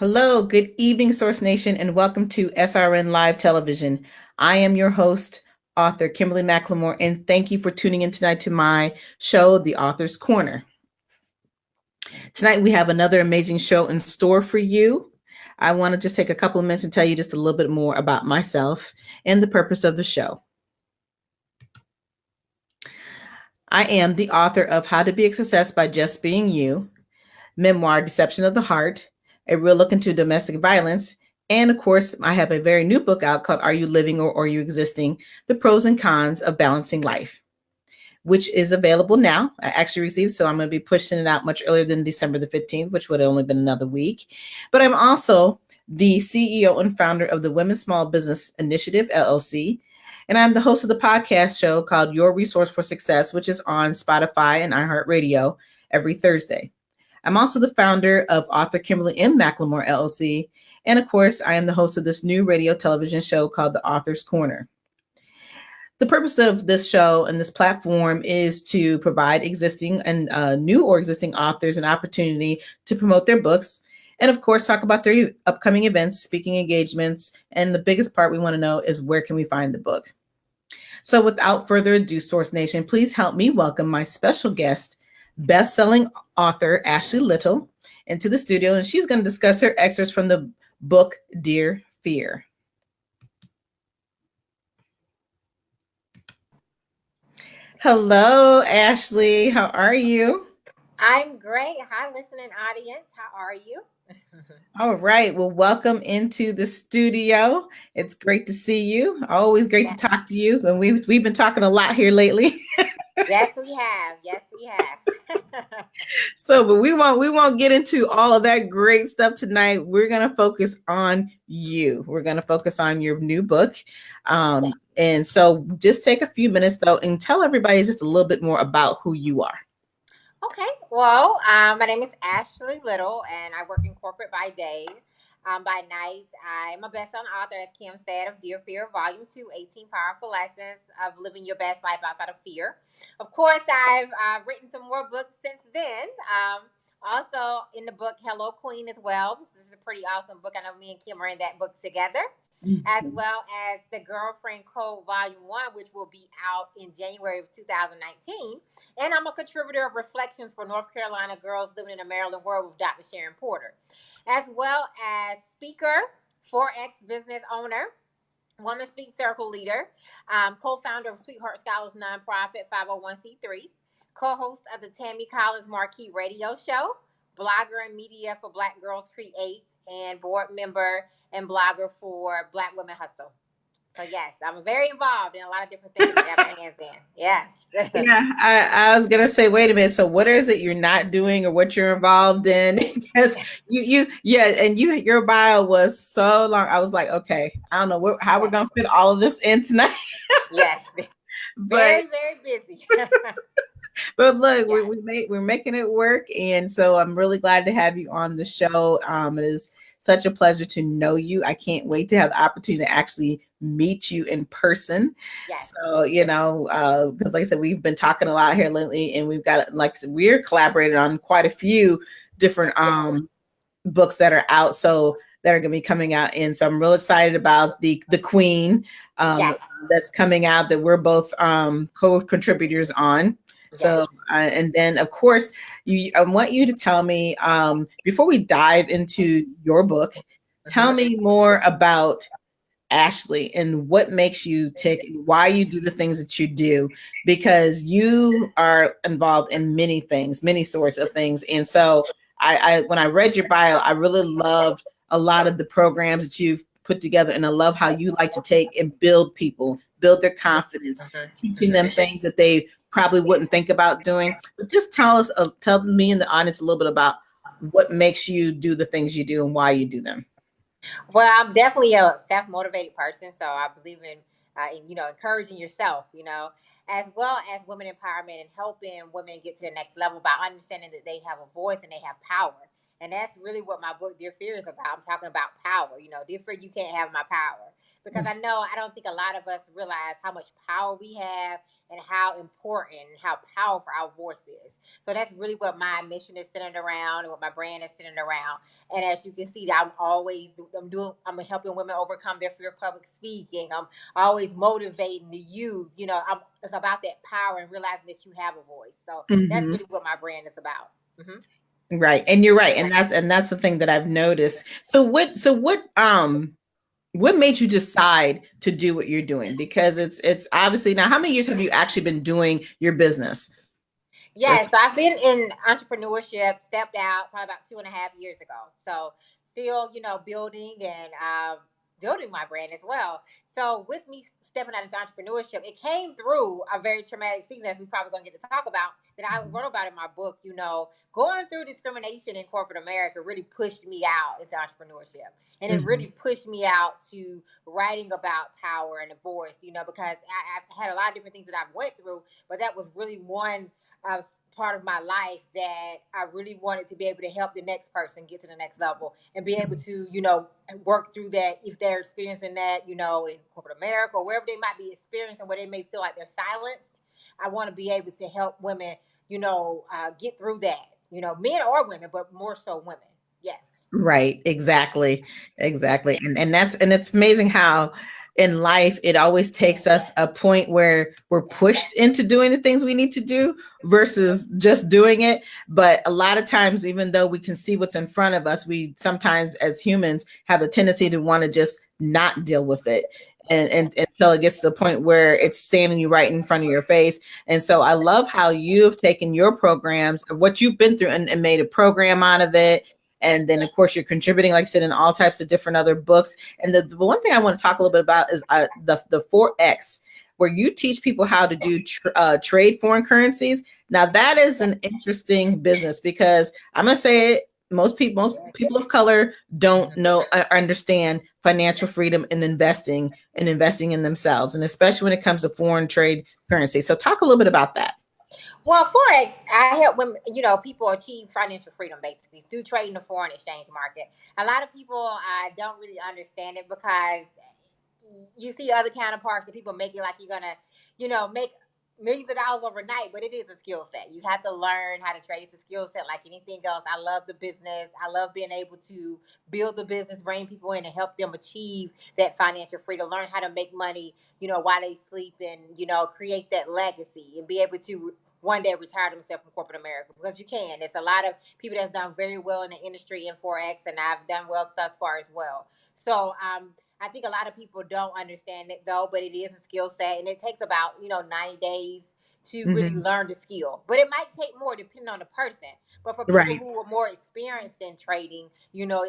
Hello, good evening, Source Nation, and welcome to SRN Live Television. I am your host, author Kimberly McLemore, and thank you for tuning in tonight to my show, The Author's Corner. Tonight, we have another amazing show in store for you. I want to just take a couple of minutes and tell you just a little bit more about myself and the purpose of the show. I am the author of How to Be a Success by Just Being You, memoir Deception of the Heart, a real look into domestic violence, and of course, I have a very new book out called Are You Living or Are You Existing? The Pros and Cons of Balancing Life, which is available now. I actually received, so I'm going to be pushing it out much earlier than December the 15th, which would have only been another week. But I'm also the CEO and founder of the Women's Small Business Initiative, LLC. And I'm the host of the podcast show called Your Resource for Success, which is on Spotify and iHeartRadio every Thursday. I'm also the founder of Author Kimberly M. McLemore, LLC. And of course, I am the host of this new radio television show called The Author's Corner. The purpose of this show and this platform is to provide existing and new or existing authors an opportunity to promote their books. And of course, talk about their upcoming events, speaking engagements. And the biggest part we want to know is where can we find the book? So without further ado, Source Nation, please help me welcome my special guest, best-selling author Ashley Little, into the studio, and she's going to discuss her excerpts from the book Dear Fear. Hello, Ashley. How are you? I'm great. Hi, listening audience. How are you? All right. Well, welcome into the studio. It's great to see you. Always great to talk to you. And we've been talking a lot here lately. Yes, we have. Yes, we have. So, but we won't get into all of that great stuff tonight. We're going to focus on you. We're going to focus on your new book. And so just take a few minutes though and tell everybody just a little bit more about who you are. Okay. Well, my name is Ashley Little, and I work in corporate by day. By night, I'm a best-selling author, as Kim said, of Dear Fear, Volume 2, 18 Powerful Lessons of Living Your Best Life Outside of Fear. Of course, I've written some more books since then. Also in the book Hello Queen as well. This is a pretty awesome book. I know me and Kim are in that book together. As well as The Girlfriend Code Volume 1, which will be out in January of 2019. And I'm a contributor of Reflections for North Carolina Girls Living in a Maryland World with Dr. Sharon Porter. As well as speaker, ForEX business owner, WomanSpeak circle leader, co-founder of Sweetheart Scholars nonprofit 501c3, co-host of the Tammy Collins Marquee radio show, blogger and media for Black Girls Create, and board member and blogger for Black Women Hustle. So yes, I'm very involved in a lot of different things that I have my hands in. Yeah. Yeah, I was gonna say, wait a minute. So what is it you're not doing or what you're involved in? Because your bio was so long. I was like, okay, I don't know how we're gonna fit all of this in tonight. Yes. Very, very busy. But look, we're making it work, and so I'm really glad to have you on the show. It is such a pleasure to know you. I can't wait to have the opportunity to actually meet you in person. Yes. So, because like I said, we've been talking a lot here lately, and we've got, like I said, we're collaborating on quite a few different books that are out. So that are going to be coming out. And so I'm real excited about the Queen that's coming out that we're both co-contributors on. So, and then of course, I want you to tell me, before we dive into your book, tell me more about Ashley and what makes you tick and why you do the things that you do, because you are involved in many things, many sorts of things. And so I when I read your bio, I really loved a lot of the programs that you've put together. And I love how you like to take and build people, build their confidence, teaching them things that they probably wouldn't think about doing. But just tell me and the audience a little bit about what makes you do the things you do and why you do them. Well, I'm definitely a self-motivated person, so I believe in encouraging yourself, as well as women empowerment and helping women get to the next level by understanding that they have a voice and they have power. And that's really what my book Dear Fear is about. I'm talking about power. Dear Fear, you can't have my power. because I know I don't think a lot of us realize how much power we have and how important and how powerful our voice is. So that's really what my mission is centered around and what my brand is centered around. And as you can see, I'm helping women overcome their fear of public speaking. I'm always motivating the youth. It's about that power and realizing that you have a voice. So that's Mm-hmm. really what my brand is about. Right. And you're right. And that's the thing that I've noticed. So what made you decide to do what you're doing? Because it's obviously, now how many years have you actually been doing your business? Yeah, so I've been in entrepreneurship, stepped out probably about 2.5 years ago. So still, building and building my brand as well. So with me stepping out into entrepreneurship, it came through a very traumatic season, as we probably gonna get to talk about, that I wrote about in my book. Going through discrimination in corporate America really pushed me out into entrepreneurship. And it Mhm. really pushed me out to writing about power and divorce, because I've had a lot of different things that I've went through, but that was really one part of my life that I really wanted to be able to help the next person get to the next level and be able to, work through that if they're experiencing that, in corporate America or wherever they might be experiencing where they may feel like they're silenced. I want to be able to help women, get through that, men or women, but more so women. Yes. Right, exactly. Exactly. And it's amazing how in life it always takes us a point where we're pushed into doing the things we need to do versus just doing it. But a lot of times, even though we can see what's in front of us, we sometimes as humans have a tendency to want to just not deal with it. And until it gets to the point where it's standing you right in front of your face. And so I love how you've taken your programs, what you've been through, and made a program out of it. And then, of course, you're contributing, like I said, in all types of different other books. And the one thing I want to talk a little bit about is the ForEX, where you teach people how to do trade foreign currencies. Now, that is an interesting business because I'm going to say it. Most people of color don't know or understand financial freedom and investing in themselves, and especially when it comes to foreign trade currency. So, talk a little bit about that. Well, forex, I help women, people achieve financial freedom basically through trading the foreign exchange market. A lot of people don't really understand it because you see other counterparts that people make it like you're gonna, make millions of dollars overnight, but it is a skill set. You have to learn how to trade. It's a skill set like anything else. I love the business. I love being able to build the business, bring people in and help them achieve that financial freedom, learn how to make money, while they sleep and, create that legacy and be able to one day retire themselves from corporate America because you can. There's a lot of people that's done very well in the industry in Forex, and I've done well thus far as well. So I think a lot of people don't understand it though, but it is a skill set and it takes about, 90 days to really Mhm. learn the skill. But it might take more depending on the person. But for people Right. who are more experienced in trading,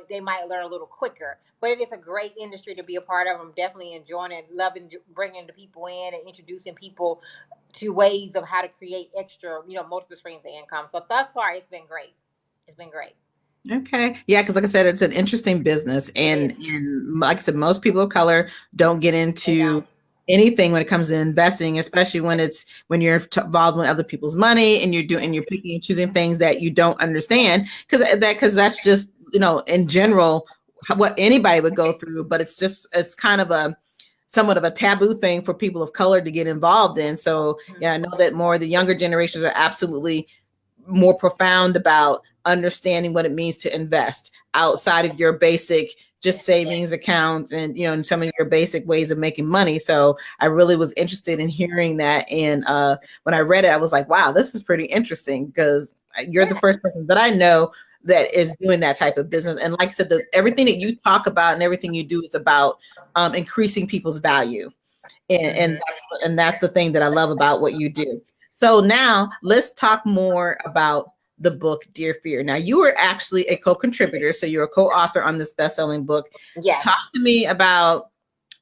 they might learn a little quicker. But it is a great industry to be a part of. I'm definitely enjoying it, loving bringing the people in and introducing people to ways of how to create extra, multiple streams of income. So thus far, it's been great. It's been great. Okay. Yeah, because like I said, it's an interesting business. It And like I said, most people of color don't get They into don't. anything when it comes to investing, especially when you're involved with other people's money and you're picking and choosing things that you don't understand because that's just, in general what anybody would go through, but it's kind of a somewhat of a taboo thing for people of color to get involved in. So yeah, I know that more the younger generations are absolutely more profound about understanding what it means to invest outside of your basic just savings account and and some of your basic ways of making money. So I really was interested in hearing that, and when I read it I was like, wow, this is pretty interesting because you're the Yeah. first person that I know that is doing that type of business. And like I said, everything that you talk about and everything you do is about increasing people's value, and that's the thing that I love about what you do. So now let's talk more about the book Dear Fear. Now you were actually a co-contributor, so you're a co-author on this best-selling book. Yes. Talk to me about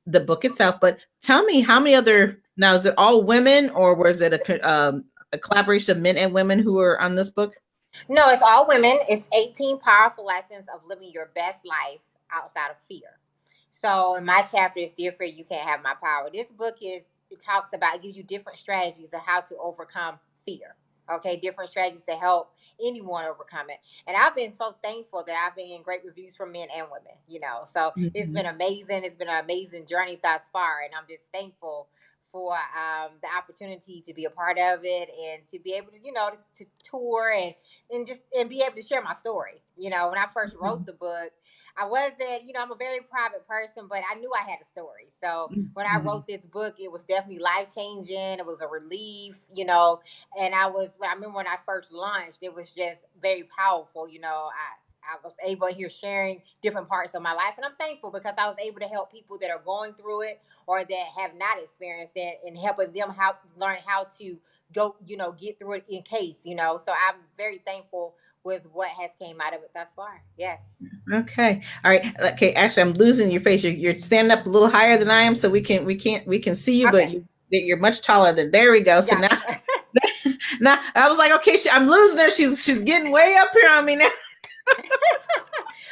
the book itself, but tell me how many other, now is it all women or was it a collaboration of men and women who are on this book? No, it's all women. It's 18 powerful lessons of living your best life outside of fear. So in my chapter is Dear Fear, You Can't Have My Power. This book it talks about, gives you different strategies of how to overcome fear. Okay, different strategies to help anyone overcome it. And I've been so thankful that I've been getting great reviews from men and women, So it's been amazing. It's been an amazing journey thus far. And I'm just thankful for the opportunity to be a part of it and to be able to, to tour and be able to share my story. When I first wrote the book, I wasn't, I'm a very private person, but I knew I had a story. So when I wrote this book, it was definitely life changing. It was a relief, and I remember when I first launched, it was just very powerful. I was able to hear sharing different parts of my life. And I'm thankful because I was able to help people that are going through it or that have not experienced it and helping them learn how to go, get through it in case, So I'm very thankful with what has came out of it thus far. Yes. Okay. All right. Okay. Actually, I'm losing your face. You're standing up a little higher than I am, so we can see you, but Okay. you're much taller than. There we go. So Gotcha. now I was like, okay, I'm losing her. She's getting way up here on me now.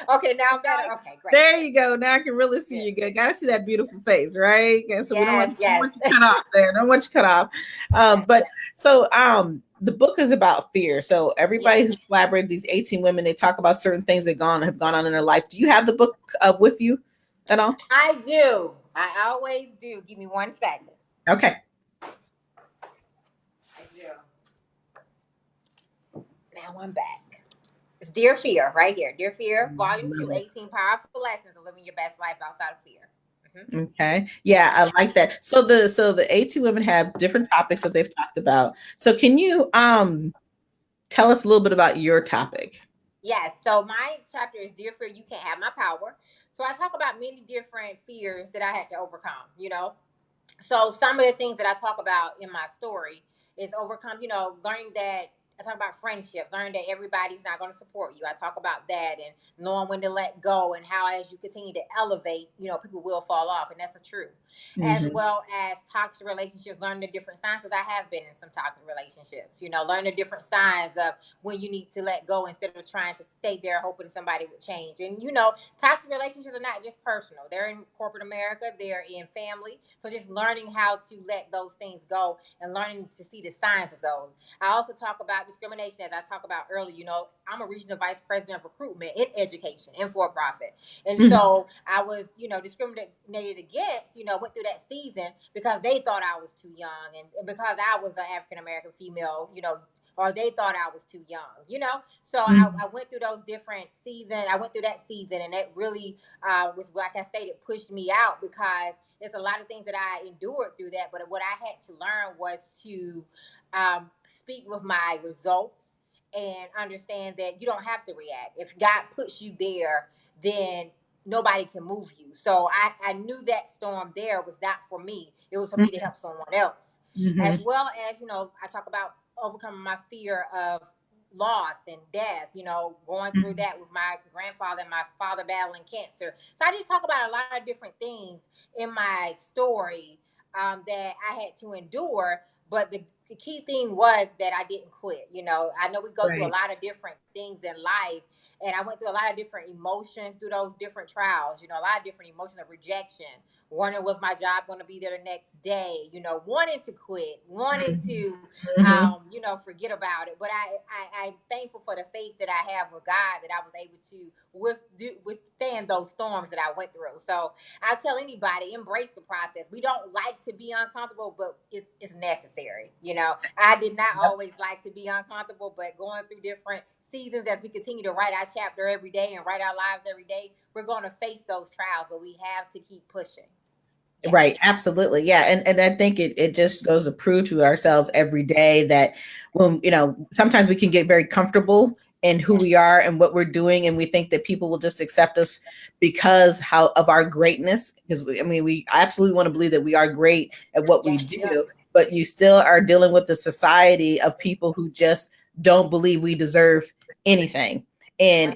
Okay, now better. Okay, great. There you go. Now I can really see you good. Got to see that beautiful face, right? And so we don't want you cut off there. Don't want you cut off. But so the book is about fear. So everybody who's collaborated, these 18 women, they talk about certain things that have gone on in their life. Do you have the book with you at all? I do. I always do. Give me 1 second. Okay. I do. Now I'm back. It's Dear Fear right here. Dear Fear, Volume 2, 18 Powerful Lessons of Living Your Best Life Outside of Fear. Okay. Yeah, I like that. So the 18 women have different topics that they've talked about. So can you tell us a little bit about your topic? Yes. So my chapter is Dear Fear, You Can't Have My Power. So I talk about many different fears that I had to overcome, So some of the things that I talk about in my story is overcome, learning that I talk about friendship, learning that everybody's not going to support you. I talk about that and knowing when to let go and how as you continue to elevate, people will fall off. And that's the truth. As well as toxic relationships, learning the different signs, because I have been in some toxic relationships, learn the different signs of when you need to let go instead of trying to stay there hoping somebody would change. And, toxic relationships are not just personal. They're in corporate America. They're in family. So just learning how to let those things go and learning to see the signs of those. I also talk about discrimination, as I talked about earlier. I'm a regional vice president of recruitment in education in for-profit. And so I was, discriminated against, went through that season because they thought I was too young and because I was an African-American female, or they thought I was too young, So I went through those different seasons. I went through that season, and that really was, like I stated, pushed me out because there's a lot of things that I endured through that. But what I had to learn was to speak with my results and understand that you don't have to react. If God puts you there, then nobody can move you. So I knew that storm there was not for me. It was for me to help someone else. As well as, I talk about overcoming my fear of loss and death, going through that with my grandfather and my father battling cancer. So I just talk about a lot of different things in my story that I had to endure. But the key thing was that I didn't quit. I know we go through a lot of different things in life, and I went through a lot of different emotions through those different trials, a lot of different emotions of rejection. Wondering, was my job going to be there the next day? Wanting to quit, wanting to, forget about it. But I'm thankful for the faith that I have with God that I was able to withstand those storms that I went through. So I tell anybody, embrace the process. We don't like to be uncomfortable, but it's necessary. I did not always like to be uncomfortable, but going through different seasons as we continue to write our chapter every day and write our lives every day, we're going to face those trials, but we have to keep pushing. Yes. Right. Absolutely. Yeah. And I think it just goes to prove to ourselves every day that when, sometimes we can get very comfortable in who we are and what we're doing. And we think that people will just accept us because of our greatness. Because we absolutely want to believe that we are great at what we do, but you still are dealing with the society of people who just don't believe we deserve anything. And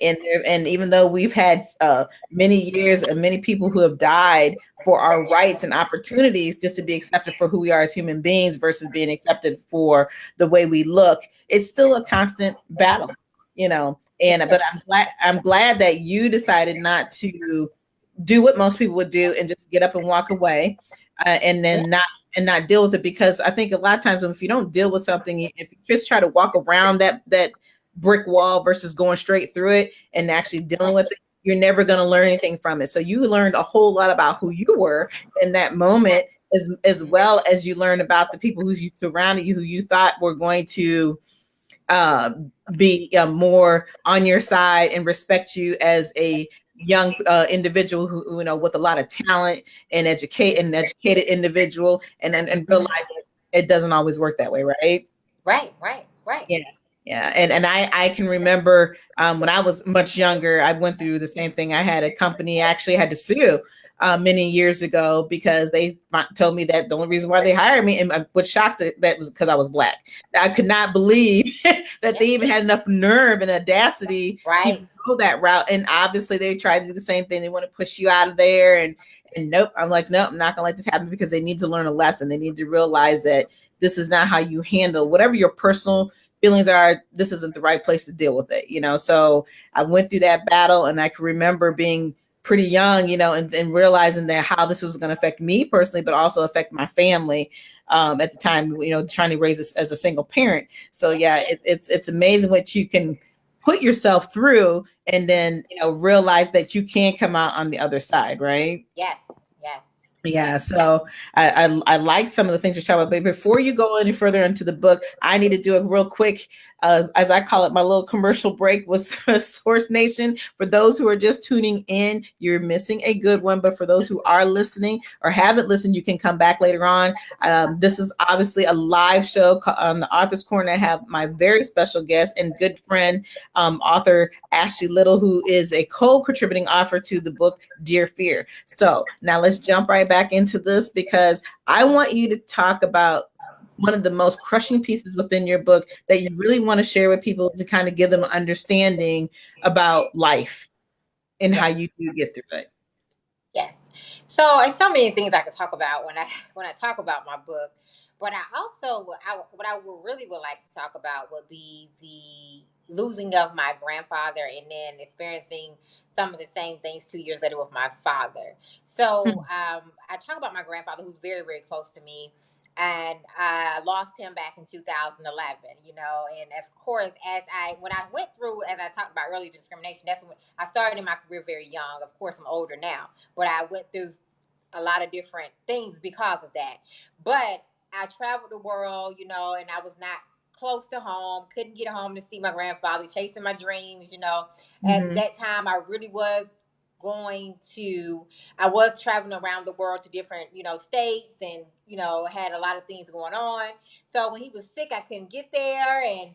even though we've had many years and many people who have died for our rights and opportunities just to be accepted for who we are as human beings versus being accepted for the way we look, it's still a constant battle, but I'm glad that you decided not to do what most people would do and just get up and walk away. and then not deal with it. Because I think a lot of times if you don't deal with something, if you just try to walk around that brick wall versus going straight through it and actually dealing with it, you're never going to learn anything from it. So you learned a whole lot about who you were in that moment, as well as you learned about the people who you surrounded you, who you thought were going to uh, be more on your side and respect you as a young individual who, with a lot of talent and educated individual, and realize it doesn't always work that way, right? Right. Yeah. Yeah. And I can remember when I was much younger, I went through the same thing. I had a company I actually had to sue many years ago because they told me that the only reason why they hired me, and what shocked that was because I was Black. I could not believe that they even had enough nerve and audacity to go that route. And obviously they tried to do the same thing. They want to push you out of there. And nope, I'm like, nope, I'm not gonna let this happen, because they need to learn a lesson. They need to realize that this is not how you handle whatever your personal feelings are. This isn't the right place to deal with it, So I went through that battle, and I can remember being pretty young, and realizing that how this was going to affect me personally, but also affect my family at the time, trying to raise this as a single parent. So yeah, it's amazing what you can put yourself through, and then, realize that you can come out on the other side, right? Yes. Yeah, so I like some of the things you're talking about, but before you go any further into the book, I need to do a real quick, as I call it, my little commercial break with Source Nation. For those who are just tuning in, you're missing a good one, but for those who are listening or haven't listened, you can come back later on. This is obviously a live show on the Author's Corner. I have my very special guest and good friend, author Ashley Little, who is a co-contributing author to the book Dear Fear. So now let's jump right back into this, because I want you to talk about one of the most crushing pieces within your book that you really want to share with people, to kind of give them an understanding about life and how you do get through it. Yes. So it's so many things I could talk about when I talk about my book, but I also what I really would like to talk about would be the losing of my grandfather, and then experiencing some of the same things 2 years later with my father. So I talk about my grandfather, who's very, very close to me. And I lost him back in 2011, and of course, when I went through, as I talked about earlier, discrimination, that's when I started in my career very young. Of course, I'm older now, but I went through a lot of different things because of that. But I traveled the world, and I was not close to home, couldn't get home to see my grandfather, chasing my dreams, At that time, I really was I was traveling around the world to different, states, and, had a lot of things going on. So when he was sick, I couldn't get there. And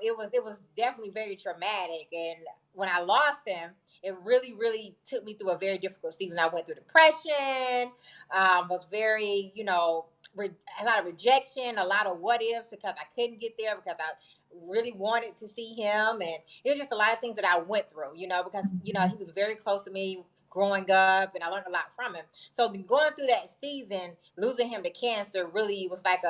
it was definitely very traumatic. And when I lost him, it really, really took me through a very difficult season. I went through depression, was very, a lot of rejection, a lot of what ifs, because I couldn't get there, because I really wanted to see him. And it was just a lot of things that I went through, because, he was very close to me growing up, and I learned a lot from him. So going through that season, losing him to cancer, really was like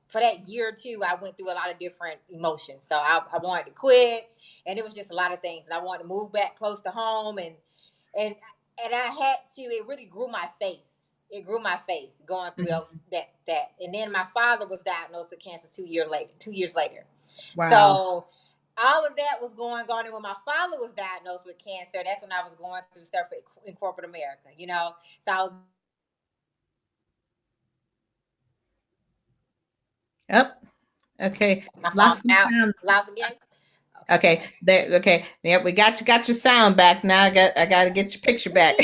for that year or two, I went through a lot of different emotions. So I wanted to quit, and it was just a lot of things. And I wanted to move back close to home, and I had to. It really grew my faith. It grew my faith going through that. And then my father was diagnosed with cancer 2 years later. 2 years later. Wow. So all of that was going on. And when my father was diagnosed with cancer, that's when I was going through stuff in corporate America, So I was. Yep. Okay. Lost again. Okay. There. Okay. Yep. We got your sound back now. I got to get your picture back.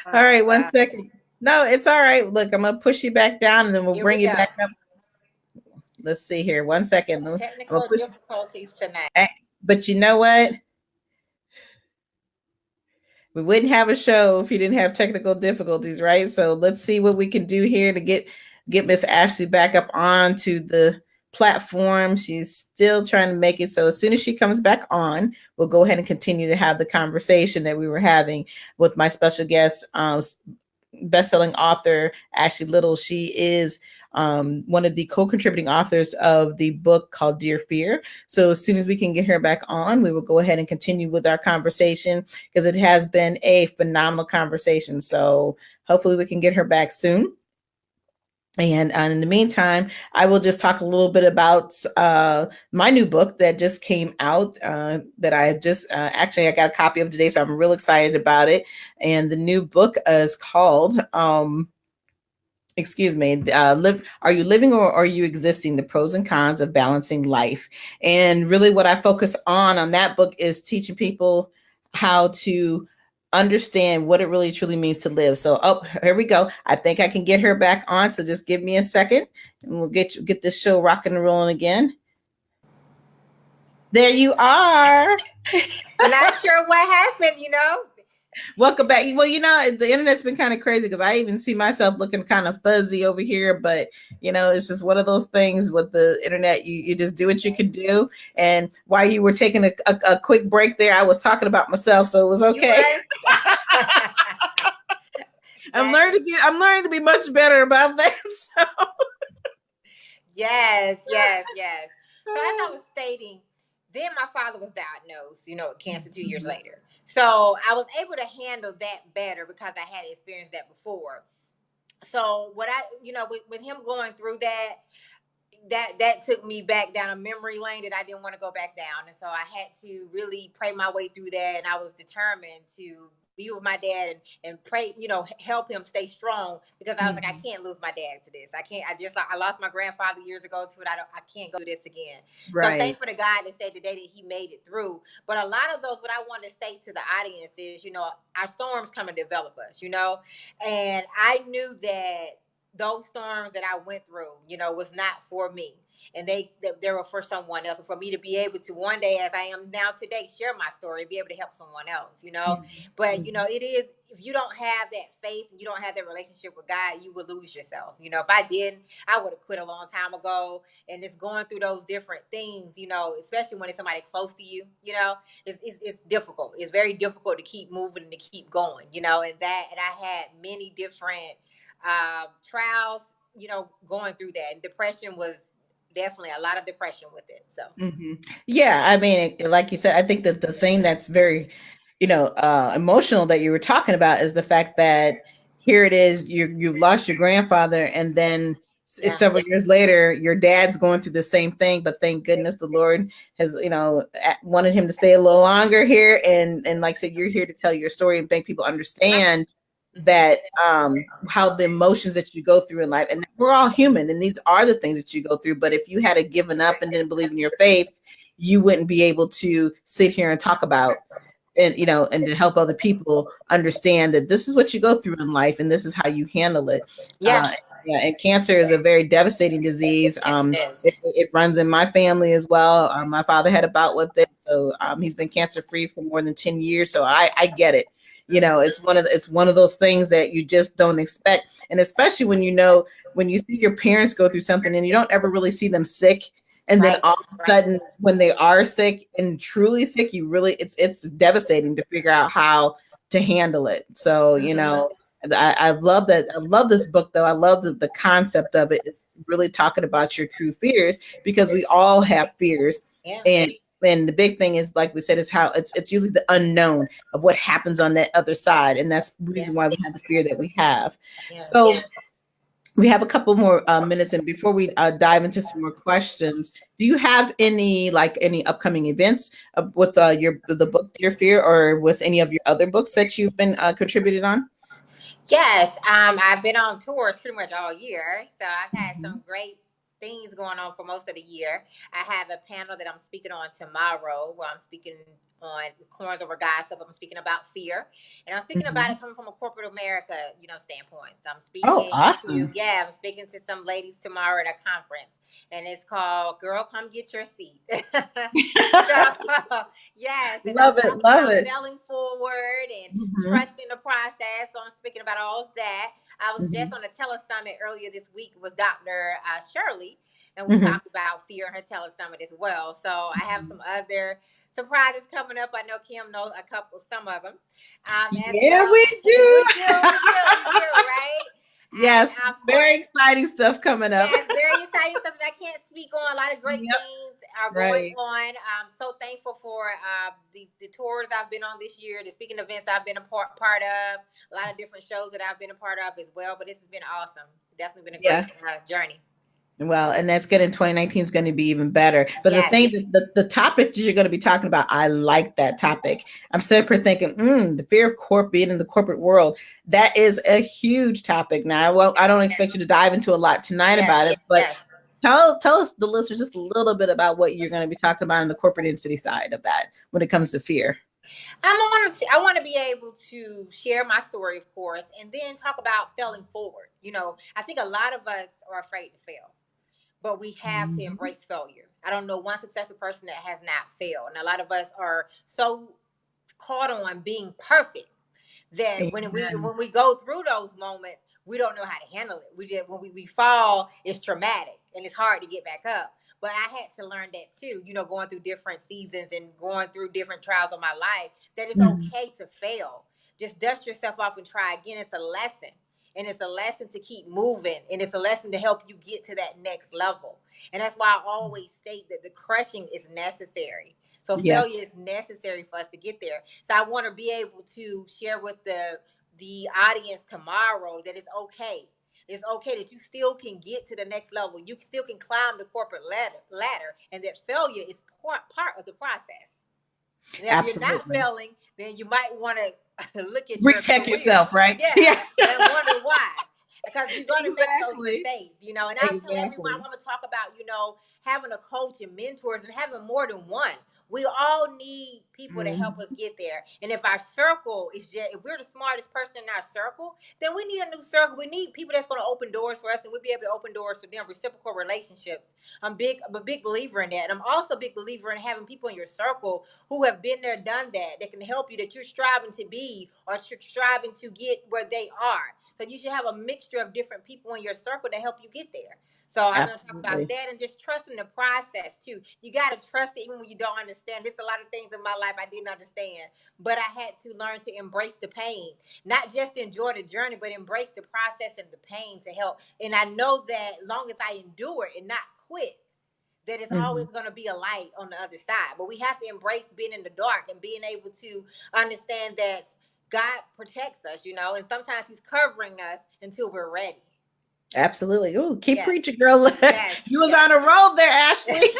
All right. 1 second. No, it's all right. Look, I'm gonna push you back down, and then we'll bring you back up. Let's see here. 1 second. Technical difficulties tonight. But you know what? We wouldn't have a show if you didn't have technical difficulties, right? So let's see what we can do here to get Miss Ashley back up onto the platform. She's still trying to make it. So as soon as she comes back on, we'll go ahead and continue to have the conversation that we were having with my special guest, best-selling author Ashley Little. She is one of the co-contributing authors of the book called Dear Fear. So as soon as we can get her back on, we will go ahead and continue with our conversation because it has been a phenomenal conversation. So hopefully we can get her back soon. And in the meantime, I will just talk a little bit about my new book that just came out that I just actually I got a copy of today. So I'm real excited about it. And the new book is called are you living or are you existing? The pros and cons of balancing life. And really what I focus on that book is teaching people how to understand what it really truly means to live. So, here we go. I think I can get her back on. So just give me a second and we'll get this show rocking and rolling again. There you are. I'm not sure what happened, Welcome back. Well, the internet's been kind of crazy because I even see myself looking kind of fuzzy over here, but it's just one of those things with the internet. You just do what you can do. And while you were taking a quick break there, I was talking about myself, so it was okay. I'm learning to be much better about that. So. Yes. So as I was stating, then my father was diagnosed, cancer 2 years later. So I was able to handle that better because I had experienced that before. So what with him going through that took me back down a memory lane that I didn't want to go back down. And so I had to really pray my way through that. And I was determined to be with my dad and pray, help him stay strong because I was like, I can't lose my dad to this. I lost my grandfather years ago to it. I can't go through this again. Right. So thankful to God that said today that he made it through. But a lot of those, what I want to say to the audience is, our storms come to develop us, and I knew that those storms that I went through, was not for me. And they were for someone else. And for me to be able to one day, as I am now today, share my story and be able to help someone else, But, it is, if you don't have that faith, you don't have that relationship with God, you will lose yourself. If I didn't, I would have quit a long time ago. And it's going through those different things, especially when it's somebody close to you, it's difficult. It's very difficult to keep moving and to keep going, and I had many different trials, going through that. And depression was definitely a lot of depression with it. So, yeah, I mean, like you said, I think that the thing that's very, emotional that you were talking about is the fact that here it is, you've lost your grandfather, and then several years later, your dad's going through the same thing. But thank goodness the Lord has, wanted him to stay a little longer here. And like I said, you're here to tell your story and make people understand that how the emotions that you go through in life, and we're all human, and these are the things that you go through. But if you had given up and didn't believe in your faith, you wouldn't be able to sit here and talk about and and to help other people understand that this is what you go through in life and this is how you handle it. And cancer is a very devastating disease. It runs in my family as well. My father had a bout with it, so he's been cancer free for more than 10 years, so I get it. It's one of those things that you just don't expect. And especially when you see your parents go through something and you don't ever really see them sick. And then all of a sudden, when they are sick and truly sick, it's devastating to figure out how to handle it. So, I love that. I love this book, though. I love the concept of it. It's really talking about your true fears, because we all have fears. And the big thing is, like we said, is how it's usually the unknown of what happens on that other side. And that's the reason why we have the fear that we have. So we have a couple more minutes. And before we dive into some more questions, do you have any upcoming events with the book Dear Fear, or with any of your other books that you've been contributed on? Yes. I've been on tours pretty much all year. So I've had some great things going on for most of the year. I have a panel that I'm speaking on tomorrow where I'm speaking on corners over gossip. I'm speaking about fear, and I'm speaking about it coming from a corporate America, standpoint. So I'm speaking awesome. I'm speaking to some ladies tomorrow at a conference, and it's called "Girl, Come Get Your Seat." So, yes, and love it. Failing forward and trusting the process. So I'm speaking about all of that. I was just on a telesummit earlier this week with Dr. Shirley, and we talked about fear in her telesummit as well. So I have some other surprises coming up. I know Kim knows some of them. We do. We do, right? And Yes, of very course, exciting stuff coming up. yes, very exciting stuff that I can't speak on. A lot of great Yep, things are going right. on. I'm so thankful for the tours I've been on this year, the speaking events I've been a part of, a lot of different shows that I've been a part of as well. But this has been awesome. Definitely been a Yeah. great journey. Well, and that's good. In 2019 is going to be even better. But the Yes. thing that the topic that you're going to be talking about, I like that topic. I'm sitting here thinking, the fear of being in the corporate world. That is a huge topic. Now, well, I don't expect you to dive into a lot tonight Yes. about it, but Yes. tell us the listeners just a little bit about what you're going to be talking about on the corporate entity side of that when it comes to fear. I want to be able to share my story, of course, and then talk about failing forward. I think a lot of us are afraid to fail, but we have to Mhm. embrace failure. I don't know one successful person that has not failed. And a lot of us are so caught on being perfect that Amen. when we go through those moments, we don't know how to handle it. When we fall, it's traumatic and it's hard to get back up. But I had to learn that too, going through different seasons and going through different trials of my life, that it's Mhm. okay to fail. Just dust yourself off and try again. It's a lesson. And it's a lesson to keep moving. And it's a lesson to help you get to that next level. And that's why I always state that the crushing is necessary. So Yeah. failure is necessary for us to get there. So I want to be able to share with the audience tomorrow that it's okay. It's okay that you still can get to the next level. You still can climb the corporate ladder, and that failure is part of the process. And if you're not Absolutely. failing, then you might want to look at your Recheck career. yourself, right? Yeah, Yeah. and wonder why. Because you're going to make those Exactly. mistakes. And I tell everyone, I'm Exactly. going to talk about, having a coach and mentors and having more than one. We all need people to help us Mhm. get there. And if our circle is just, if we're the smartest person in our circle, then we need a new circle. We need people that's going to open doors for us, and we'll be able to open doors for them, reciprocal relationships. I'm a big believer in that. And I'm also a big believer in having people in your circle who have been there, done that can help you, that you're striving to be or you're striving to get where they are. So you should have a mixture of different people in your circle to help you get there. So I'm going to talk about Absolutely. that and just trusting the process too. You got to trust it even when you don't understand. There's a lot of things in my life I didn't understand, but I had to learn to embrace the pain, not just enjoy the journey, but embrace the process and the pain to help. And I know that long as I endure and not quit, that it's always Mhm. going to be a light on the other side. But we have to embrace being in the dark and being able to understand that God protects us, and sometimes He's covering us until we're ready. Absolutely. Ooh, keep Yes, preaching, girl. yes, You was yes. on a roll there, Ashley.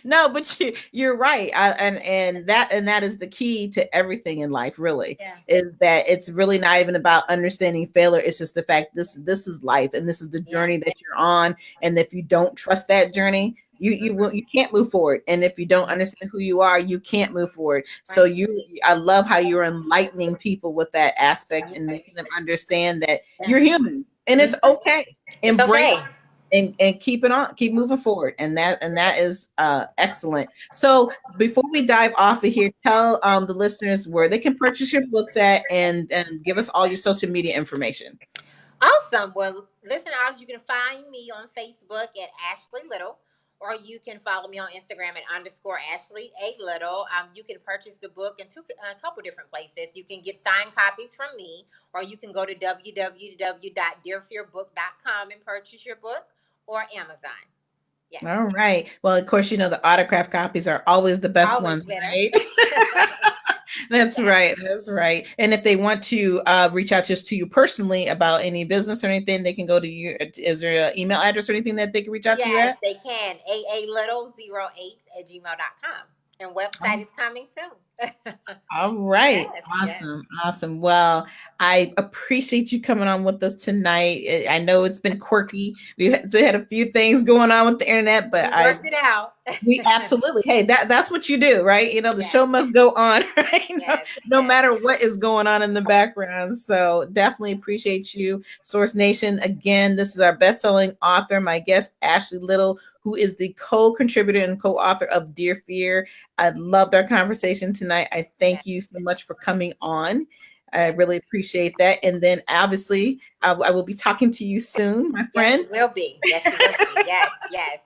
No, but you're right. And that is the key to everything in life, really, Yeah. is that it's really not even about understanding failure. It's just the fact this is life and this is the Yeah. journey that you're on. And if you don't trust that journey, you can't move forward. And if you don't understand who you are, you can't move forward. So Right. I love how you're enlightening people with that aspect and Yes. making them understand that you're Yes. human and it's Mhm. okay. It's Embrace okay. and keep it on, keep moving forward. And that is excellent. So before we dive off of here, tell the listeners where they can purchase your books at and give us all your social media information. Awesome. Well, listeners, you can find me on Facebook at Ashley Little, or you can follow me on Instagram at _ Ashley A Little. You can purchase the book in a couple different places. You can get signed copies from me, or you can go to www.dearfearbook.com and purchase your book, or Amazon. Yes. All right. Well, of course, the autograph copies are always the best Always ones, better. right? That's Yes. right. That's right. And if they want to reach out just to you personally about any business or anything, they can go to you. Is there an email address or anything that they can reach out to you Yes, at? they can. aalittle08@gmail.com. And website is coming soon. All right. Yes, yes. Awesome. Awesome. Well, I appreciate you coming on with us tonight. I know it's been quirky. We had a few things going on with the internet, but We worked it out. we absolutely, hey, that's what you do, right? The Yes, show must go on, right? No, yes, no yes, matter what is going on in the background. So definitely appreciate you, Source Nation. Again, this is our best-selling author, my guest, Ashley Little, who is the co-contributor and co-author of Dear Fear. I loved our conversation tonight. I yes, thank you so much for coming on. I yes. really appreciate that. And then obviously, I will be talking to you soon, my Yes, friend. you will be. Yes, you will be. Yes, yes.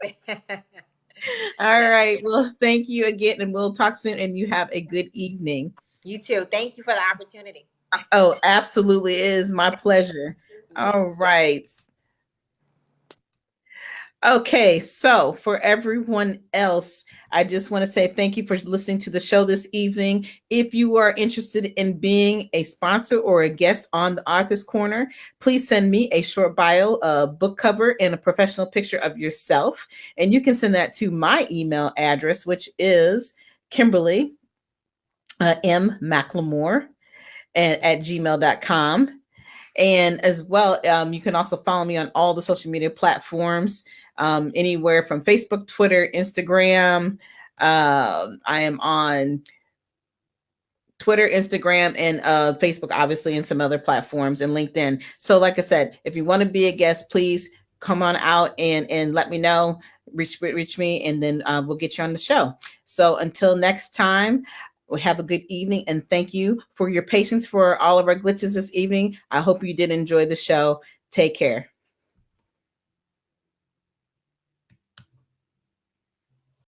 All Yes. right. Well, thank you again, and we'll talk soon. And you have a good evening. You too. Thank you for the opportunity. Oh, absolutely. It is my pleasure. All right. Okay, so for everyone else, I just want to say thank you for listening to the show this evening. If you are interested in being a sponsor or a guest on the Author's Corner, please send me a short bio, a book cover, and a professional picture of yourself. And you can send that to my email address, which is Kimberly M. McLemore at gmail.com. And as well, you can also follow me on all the social media platforms, anywhere from Facebook, Twitter, Instagram. I am on Twitter, Instagram, and Facebook, obviously, and some other platforms, and LinkedIn. So, like I said, if you want to be a guest, please come on out and let me know. Reach me, and then we'll get you on the show. So, until next time. Well, have a good evening, and thank you for your patience for all of our glitches this evening. I hope you did enjoy the show. Take care.